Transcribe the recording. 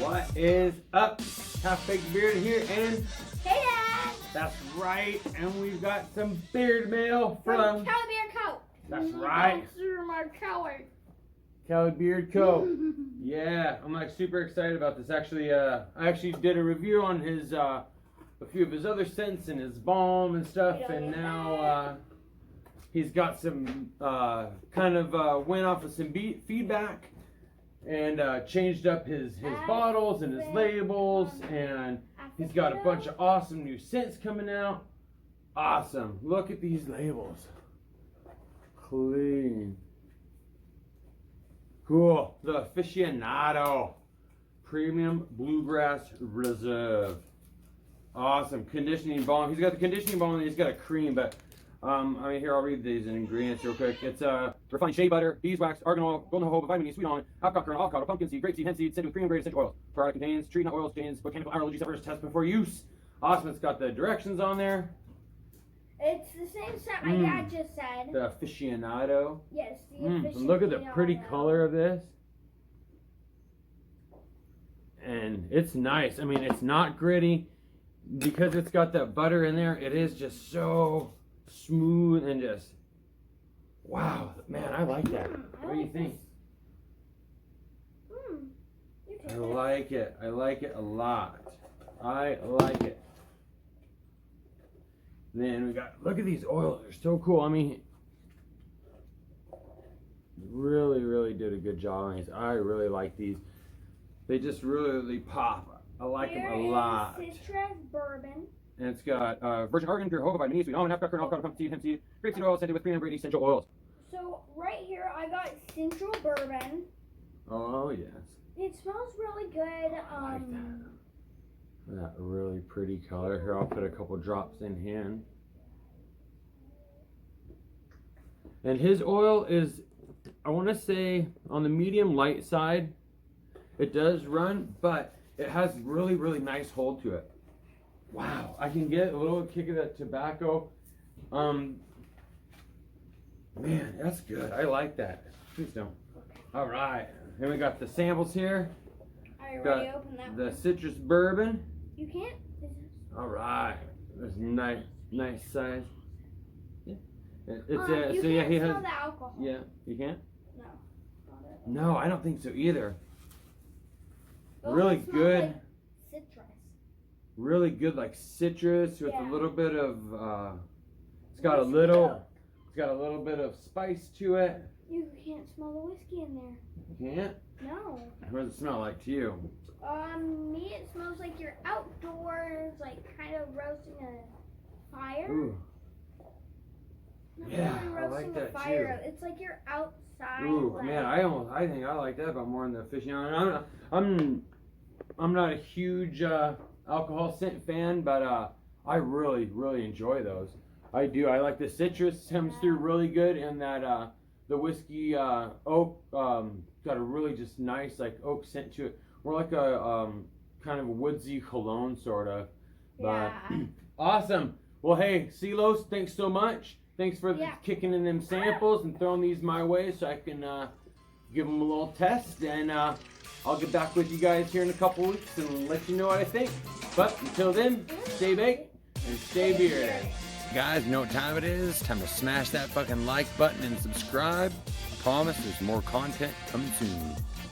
What is up? Half-Baked Beard here, and Hey Dad! that's right, and we've got some beard mail from Cali Beard Co. That's right. Through my color. Cali Beard Co. Yeah, I'm like super excited about this. Actually, I actually did a review on his a few of his other scents and his balm and stuff, and now he's got some went off of some feedback and changed up his bottles and his labels, and he's got a bunch of awesome new scents coming out. Awesome. Look at these labels. Clean. Cool. The Aficionado Premium Bluegrass Reserve. Awesome. Conditioning balm. He's got the conditioning balm and he's got a cream, but here, I'll read these ingredients real quick. It's refined shea butter, beeswax, argan oil, golden jojoba, vitamin E, sweet almond, apricot kernel, avocado, pumpkin seed, grapeseed, hemp seed, scented with premium grade essential oils. Product contains tree nut oils, stains, botanical allergy sufferers, test before use. Awesome. It's got the directions on there. It's the same scent my dad just said. The Aficionado. Yes, the Aficionado. Look at the pretty color of this. And it's nice. I mean, it's not gritty. Because it's got that butter in there, it is just so smooth and just, wow, man, I like that. What do you think? I like it. I like it a lot. I like it. Then we got, look at these oils. They're so cool. I mean, really did a good job on these. I really like these. They just really pop. I like them a lot. Citrus bourbon. And it's got virgin argan, pure jojoba, vitamin E, sweet almond, apricot kernel, avocado, pumpkin seed, hemp seed, grapeseed oil, scented with premium grade essential oils. So right here I got Central Bourbon. Oh yes. It smells really good. I like that. That really pretty color. Here, I'll put a couple drops in here. And his oil is, I want to say, on the medium light side. It does run, but it has really nice hold to it. Wow, I can get a little kick of that tobacco. Man, that's good. I like that. Please don't. All right, then we got the samples here. I already opened that The one. citrus bourbon. You can't? All right, that's nice size. Yeah, it's you so can't yeah, he smell has. the alcohol. Yeah, you can't. No. Not it. No, I don't think so either. It Really almost smells good. like citrus. Really good, like citrus with a Yeah. little bit of. It's got a Whiskey little. milk. It's got a little bit of spice to it. You can't smell the whiskey in there. You can't. No. What does it smell like to you? Me, it smells like you're outdoors, like kind of roasting a fire. Ooh. Not Yeah, really I like roasting that a fire. too. It's like you're outside. Ooh, like, man, I think I like that about more than the Aficionado. I'm not a huge alcohol scent fan, but I really enjoy those. I do. I like the citrus comes through really good, and that the whiskey oak got a really just nice like oak scent to it. More like a kind of woodsy cologne sort of. But Yeah. awesome. Well, hey, Silos, thanks so much. Thanks for kicking in them samples and throwing these my way so I can give them a little test. And I'll get back with you guys here in a couple weeks and let you know what I think. But until then, stay baked and stay bearded. Guys, you know what time it is? Time to smash that fucking like button and subscribe. I promise there's more content coming soon.